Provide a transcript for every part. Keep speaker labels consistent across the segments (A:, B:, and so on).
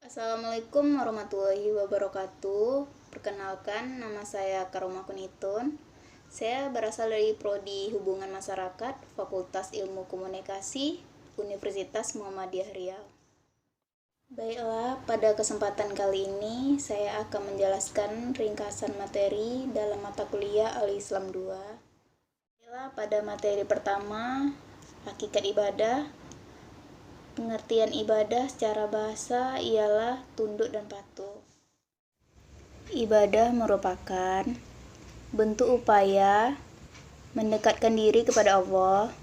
A: Assalamualaikum warahmatullahi wabarakatuh. Perkenalkan, nama saya Karoma Kunitun. Saya berasal dari Prodi Hubungan Masyarakat, Fakultas Ilmu Komunikasi, Universitas Muhammadiyah Riau. Baiklah, pada kesempatan kali ini saya akan menjelaskan ringkasan materi dalam mata kuliah Al-Islam 2. Baiklah, pada materi pertama, hakikat ibadah. Pengertian ibadah secara bahasa ialah tunduk dan patuh. Ibadah merupakan bentuk upaya mendekatkan diri kepada Allah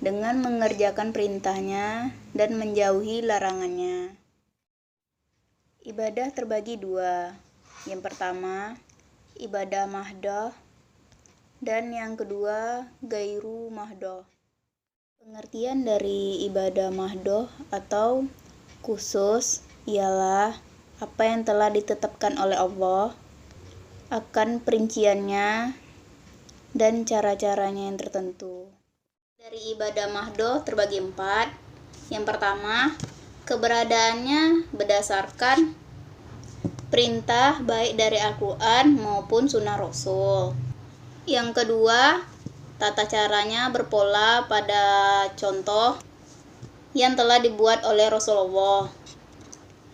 A: dengan mengerjakan perintahnya dan menjauhi larangannya. Ibadah terbagi dua. Yang pertama, ibadah mahdoh, dan yang kedua, gairu mahdoh. Pengertian dari ibadah mahdoh atau khusus ialah apa yang telah ditetapkan oleh Allah, akan perinciannya dan cara-caranya yang tertentu. Dari ibadah mahdoh terbagi 4. Yang pertama, keberadaannya berdasarkan perintah baik dari Al-Quran maupun sunnah Rasul. Yang kedua, tata caranya berpola pada contoh yang telah dibuat oleh Rasulullah.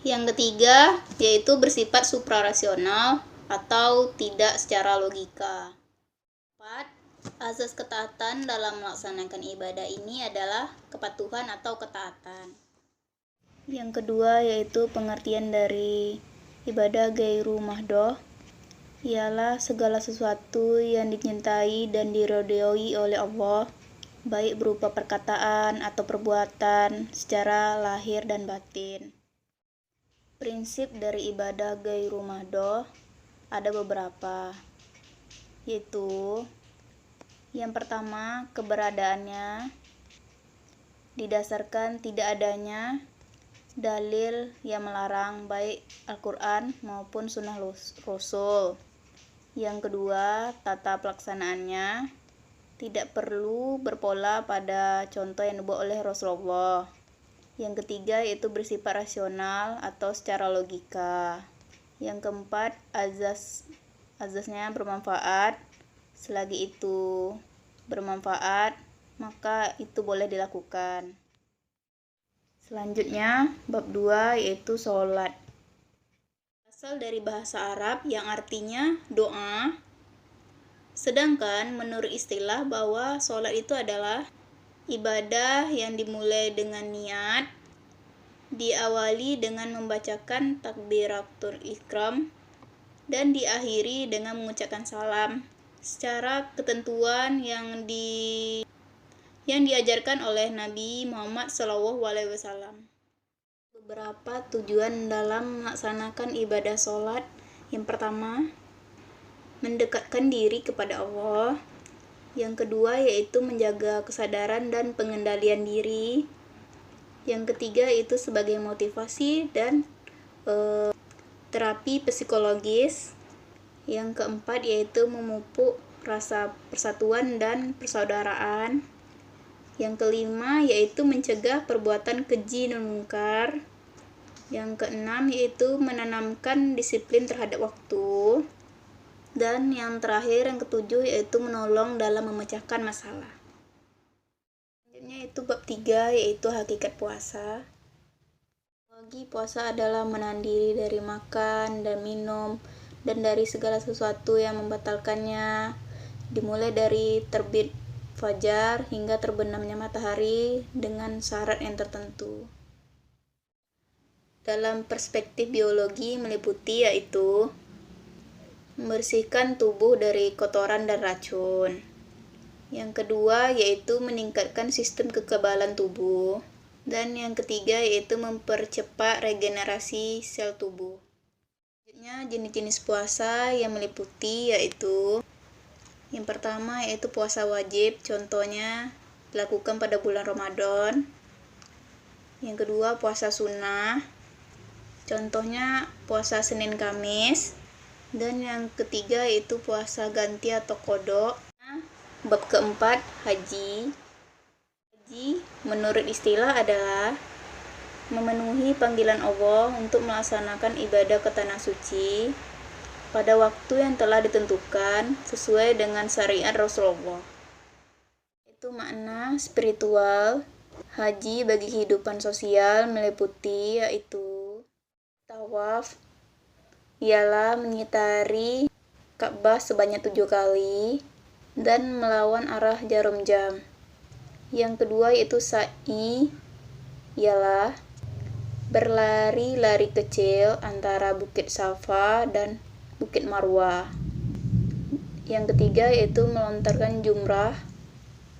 A: Yang ketiga, yaitu bersifat suprarasional atau tidak secara logika. 4. Asas ketaatan dalam melaksanakan ibadah ini adalah kepatuhan atau ketaatan. Yang kedua, yaitu pengertian dari ibadah gairu mahdoh, ialah segala sesuatu yang dicintai dan diridhoi oleh Allah, baik berupa perkataan atau perbuatan secara lahir dan batin. Prinsip dari ibadah gairu mahdoh ada beberapa, yaitu yang pertama, keberadaannya didasarkan tidak adanya dalil yang melarang baik Al-Quran maupun sunnah Rasul. Yang kedua, tata pelaksanaannya tidak perlu berpola pada contoh yang dibuat oleh Rasulullah. Yang ketiga, yaitu bersifat rasional atau secara logika. Yang keempat, azasnya bermanfaat. Selagi itu bermanfaat, maka itu boleh dilakukan. Selanjutnya, bab 2 yaitu sholat. Asal dari bahasa Arab yang artinya doa, sedangkan menurut istilah bahwa sholat itu adalah ibadah yang dimulai dengan niat, diawali dengan membacakan takbiratul ihram, dan diakhiri dengan mengucapkan salam secara ketentuan yang diajarkan oleh Nabi Muhammad SAW. Beberapa tujuan dalam melaksanakan ibadah sholat. Yang pertama, mendekatkan diri kepada Allah. Yang kedua, yaitu menjaga kesadaran dan pengendalian diri. Yang ketiga, itu sebagai motivasi dan terapi psikologis. Yang keempat, yaitu memupuk rasa persatuan dan persaudaraan. Yang kelima, yaitu mencegah perbuatan keji dan mungkar. Yang keenam, yaitu menanamkan disiplin terhadap waktu. Dan yang terakhir, yang ketujuh, yaitu menolong dalam memecahkan masalah. Selanjutnya itu bab 3, yaitu hakikat puasa. Bagi puasa adalah menahan diri dari makan dan minum dan dari segala sesuatu yang membatalkannya, dimulai dari terbit fajar hingga terbenamnya matahari dengan syarat yang tertentu. Dalam perspektif biologi meliputi yaitu membersihkan tubuh dari kotoran dan racun. Yang kedua yaitu meningkatkan sistem kekebalan tubuh. Dan yang ketiga yaitu mempercepat regenerasi sel tubuh. Selanjutnya jenis-jenis puasa yang meliputi yaitu yang pertama yaitu puasa wajib, contohnya dilakukan pada bulan Ramadan. Yang kedua puasa sunnah, contohnya puasa Senin Kamis. Dan yang ketiga yaitu puasa ganti atau qadha. Bab keempat, haji. Haji menurut istilah adalah memenuhi panggilan Allah untuk melaksanakan ibadah ke tanah suci pada waktu yang telah ditentukan sesuai dengan syariat Rasulullah. Itu makna spiritual haji bagi kehidupan sosial meliputi yaitu tawaf, ialah mengitari Ka'bah sebanyak 7 kali dan melawan arah jarum jam. Yang kedua yaitu sa'i, ialah berlari-lari kecil antara Bukit Safa dan Bukit Marwah. Yang ketiga yaitu melontarkan jumrah,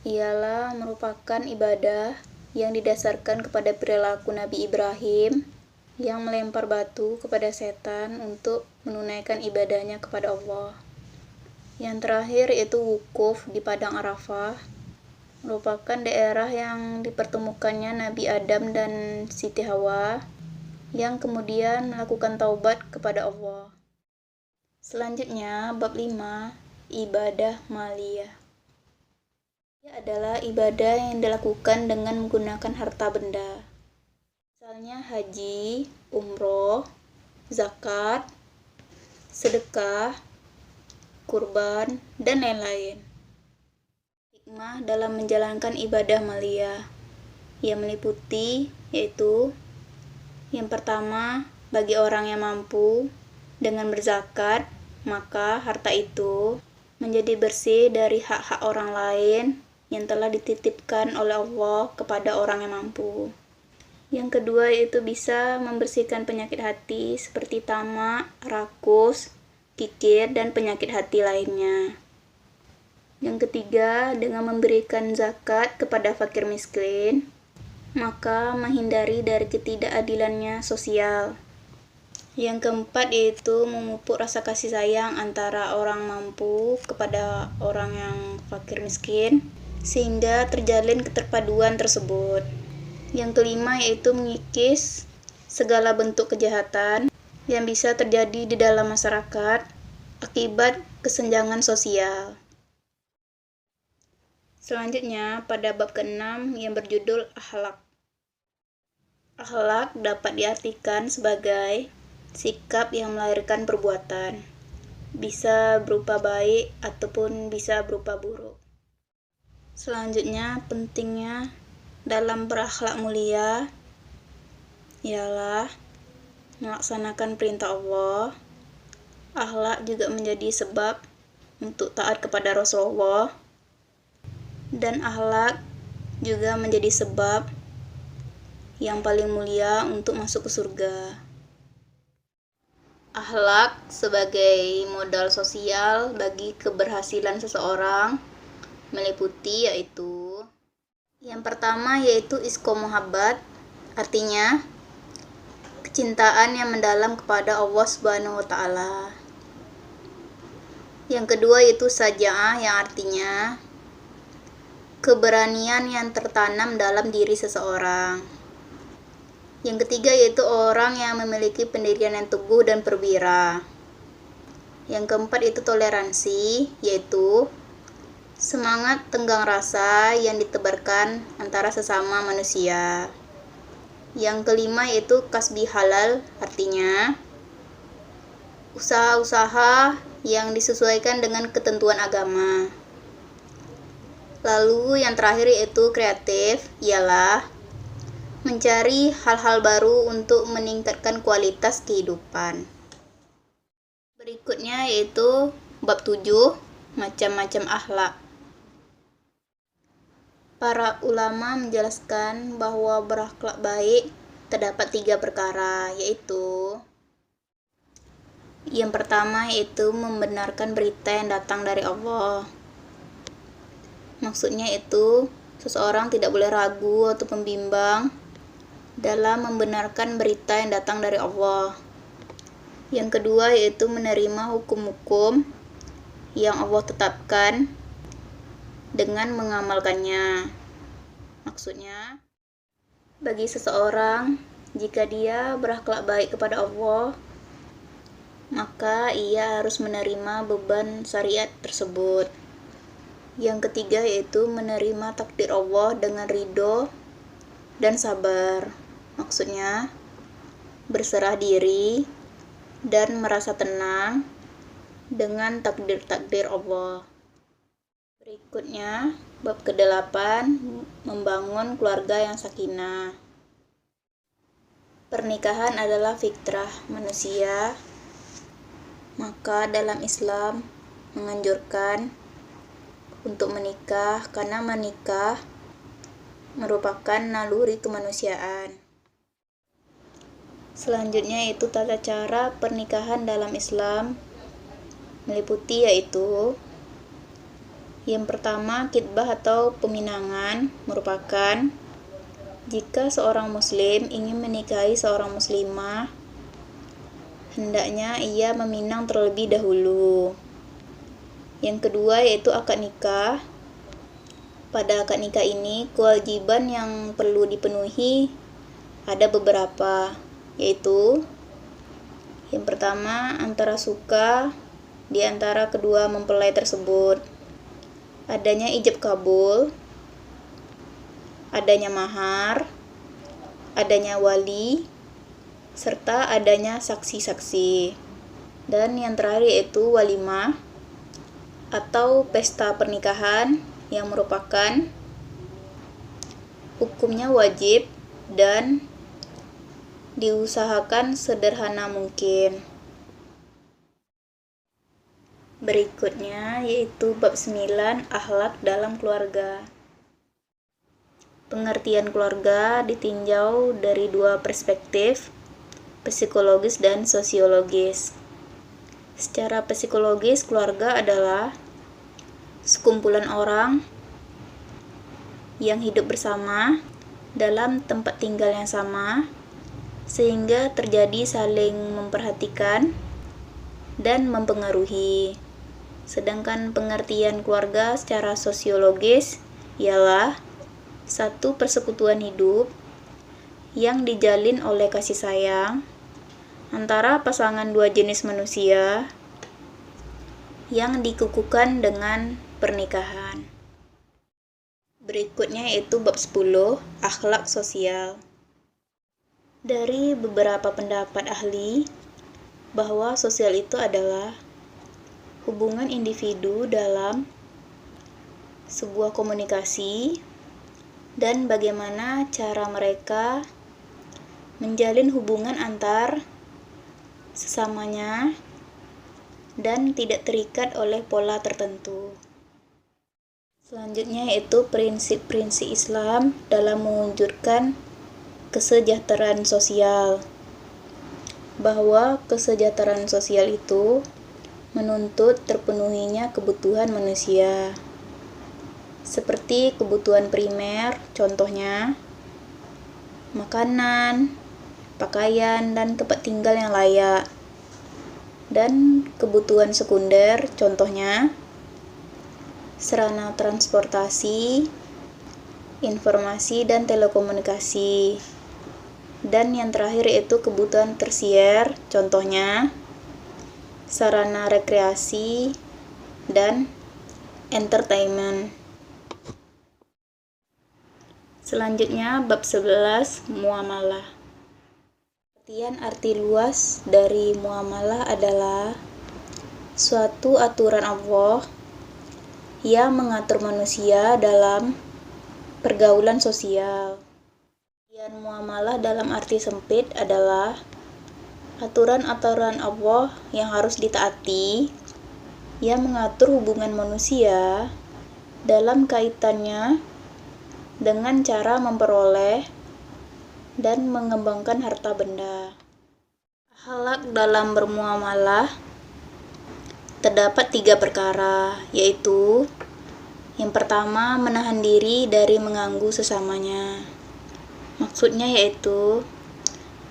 A: ialah merupakan ibadah yang didasarkan kepada perilaku Nabi Ibrahim yang melempar batu kepada setan untuk menunaikan ibadahnya kepada Allah. Yang terakhir yaitu wukuf di Padang Arafah, merupakan daerah yang dipertemukannya Nabi Adam dan Siti Hawa yang kemudian melakukan taubat kepada Allah. Selanjutnya, bab 5, ibadah maliyah. Ia adalah ibadah yang dilakukan dengan menggunakan harta benda. Misalnya haji, umroh, zakat, sedekah, kurban, dan lain-lain. Hikmah dalam menjalankan ibadah maliyah yang meliputi yaitu yang pertama, bagi orang yang mampu dengan berzakat, maka harta itu menjadi bersih dari hak-hak orang lain yang telah dititipkan oleh Allah kepada orang yang mampu. Yang kedua yaitu bisa membersihkan penyakit hati seperti tamak, rakus, kikir, dan penyakit hati lainnya. Yang ketiga, dengan memberikan zakat kepada fakir miskin, maka menghindari dari ketidakadilannya sosial. Yang keempat yaitu memupuk rasa kasih sayang antara orang mampu kepada orang yang fakir miskin, sehingga terjalin keterpaduan tersebut. Yang kelima yaitu mengikis segala bentuk kejahatan yang bisa terjadi di dalam masyarakat akibat kesenjangan sosial. Selanjutnya, pada bab ke-6 yang berjudul akhlak. Akhlak dapat diartikan sebagai sikap yang melahirkan perbuatan, bisa berupa baik ataupun bisa berupa buruk. Selanjutnya, pentingnya dalam berakhlak mulia ialah melaksanakan perintah Allah. Akhlak juga menjadi sebab untuk taat kepada Rasulullah, dan akhlak juga menjadi sebab yang paling mulia untuk masuk ke surga. Akhlak sebagai modal sosial bagi keberhasilan seseorang meliputi yaitu yang pertama yaitu iskomuhabbat, artinya kecintaan yang mendalam kepada Allah Subhanahu wa taala. Yang kedua yaitu saja'ah, yang artinya keberanian yang tertanam dalam diri seseorang. Yang ketiga yaitu orang yang memiliki pendirian yang teguh dan perwira. Yang keempat itu toleransi, yaitu semangat tenggang rasa yang ditebarkan antara sesama manusia. Yang kelima yaitu kasbi halal, artinya usaha-usaha yang disesuaikan dengan ketentuan agama. Lalu yang terakhir yaitu kreatif, ialah mencari hal-hal baru untuk meningkatkan kualitas kehidupan. Berikutnya yaitu bab 7, macam-macam akhlak. Para ulama menjelaskan bahwa berakhlak baik terdapat 3 perkara, yaitu yang pertama yaitu membenarkan berita yang datang dari Allah. Maksudnya itu seseorang tidak boleh ragu atau membimbang dalam membenarkan berita yang datang dari Allah. Yang kedua yaitu menerima hukum-hukum yang Allah tetapkan dengan mengamalkannya. Maksudnya, bagi seseorang jika dia berakhlak baik kepada Allah, maka ia harus menerima beban syariat tersebut. Yang ketiga yaitu menerima takdir Allah dengan ridho dan sabar. Maksudnya, berserah diri dan merasa tenang dengan takdir-takdir Allah. Berikutnya, bab ke-8, membangun keluarga yang sakinah. Pernikahan adalah fitrah manusia, maka dalam Islam menganjurkan untuk menikah karena menikah merupakan naluri kemanusiaan. Selanjutnya yaitu tata cara pernikahan dalam Islam meliputi yaitu yang pertama, khitbah atau peminangan merupakan jika seorang muslim ingin menikahi seorang muslimah, hendaknya ia meminang terlebih dahulu. Yang kedua yaitu akad nikah. Pada akad nikah ini, kewajiban yang perlu dipenuhi ada beberapa, yaitu yang pertama, antara suka di antara kedua mempelai tersebut, adanya ijab kabul, adanya mahar, adanya wali, serta adanya saksi-saksi. Dan yang terakhir yaitu walimah atau pesta pernikahan yang merupakan hukumnya wajib dan diusahakan sederhana mungkin. Berikutnya yaitu bab 9, akhlak dalam keluarga. Pengertian keluarga ditinjau dari dua perspektif, psikologis dan sosiologis. Secara psikologis, keluarga adalah sekumpulan orang yang hidup bersama dalam tempat tinggal yang sama, sehingga terjadi saling memperhatikan dan mempengaruhi. Sedangkan pengertian keluarga secara sosiologis ialah satu persekutuan hidup yang dijalin oleh kasih sayang antara pasangan dua jenis manusia yang dikukuhkan dengan pernikahan. Berikutnya yaitu bab 10, akhlak sosial. Dari beberapa pendapat ahli bahwa sosial itu adalah hubungan individu dalam sebuah komunikasi dan bagaimana cara mereka menjalin hubungan antar sesamanya dan tidak terikat oleh pola tertentu. Selanjutnya yaitu prinsip-prinsip Islam dalam mewujudkan kesejahteraan sosial. Bahwa kesejahteraan sosial itu menuntut terpenuhinya kebutuhan manusia. Seperti kebutuhan primer, contohnya makanan, pakaian, dan tempat tinggal yang layak. Dan kebutuhan sekunder, contohnya sarana transportasi, informasi, dan telekomunikasi. Dan yang terakhir yaitu kebutuhan tersier, contohnya sarana rekreasi dan entertainment. Selanjutnya bab 11, muamalah. Arti luas dari muamalah adalah suatu aturan Allah yang mengatur manusia dalam pergaulan sosial. Dan muamalah dalam arti sempit adalah aturan-aturan Allah yang harus ditaati, yang mengatur hubungan manusia dalam kaitannya dengan cara memperoleh dan mengembangkan harta benda. Akhlak dalam bermuamalah terdapat 3 perkara, yaitu yang pertama, menahan diri dari mengganggu sesamanya. Maksudnya yaitu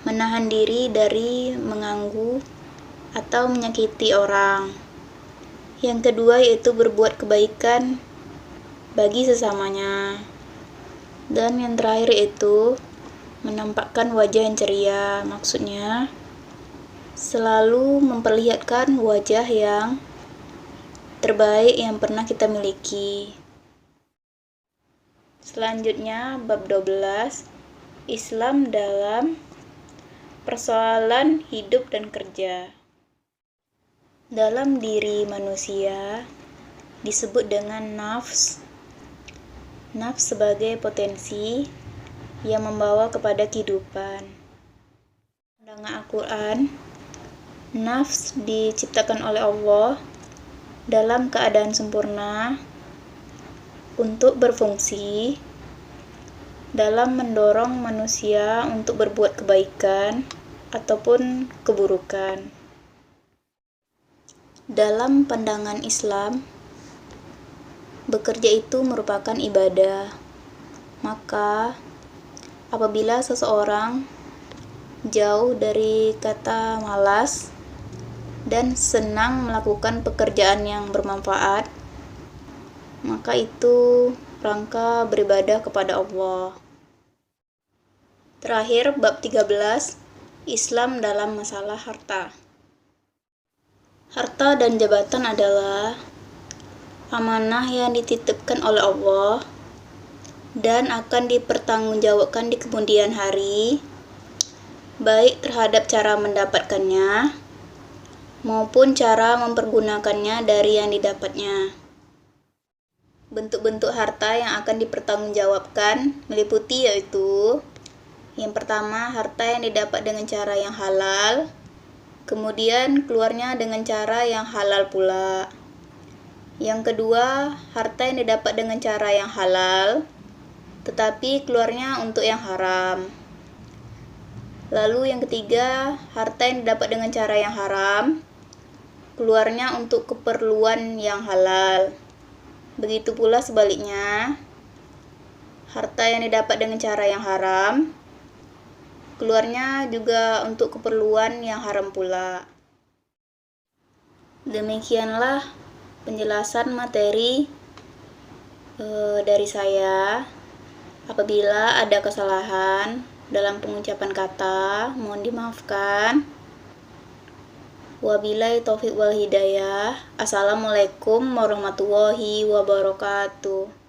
A: menahan diri dari mengganggu atau menyakiti orang. Yang kedua yaitu berbuat kebaikan bagi sesamanya. Dan yang terakhir yaitu menampakkan wajah yang ceria. Maksudnya selalu memperlihatkan wajah yang terbaik yang pernah kita miliki. Selanjutnya bab 12, Islam dalam persoalan hidup dan kerja. Dalam diri manusia disebut dengan nafs. Nafs sebagai potensi yang membawa kepada kehidupan. Pandangan Al-Quran, nafs diciptakan oleh Allah dalam keadaan sempurna untuk berfungsi dalam mendorong manusia untuk berbuat kebaikan ataupun keburukan. Dalam pandangan Islam, bekerja itu merupakan ibadah. Maka, apabila seseorang jauh dari kata malas dan senang melakukan pekerjaan yang bermanfaat, maka itu rangka beribadah kepada Allah. Terakhir, bab 13, Islam dalam masalah harta. Harta dan jabatan adalah amanah yang dititipkan oleh Allah dan akan dipertanggungjawabkan di kemudian hari, baik terhadap cara mendapatkannya maupun cara mempergunakannya dari yang didapatnya. Bentuk-bentuk harta yang akan dipertanggungjawabkan meliputi yaitu: yang pertama, harta yang didapat dengan cara yang halal, kemudian keluarnya dengan cara yang halal pula. Yang kedua, harta yang didapat dengan cara yang halal, tetapi keluarnya untuk yang haram. Lalu yang ketiga, harta yang didapat dengan cara yang haram, keluarnya untuk keperluan yang halal. Begitu pula sebaliknya, harta yang didapat dengan cara yang haram, keluarnya juga untuk keperluan yang haram pula. Demikianlah penjelasan materi dari saya. Apabila ada kesalahan dalam pengucapan kata, mohon dimaafkan. Wabillahi taufiq wal hidayah. Assalamualaikum warahmatullahi wabarakatuh.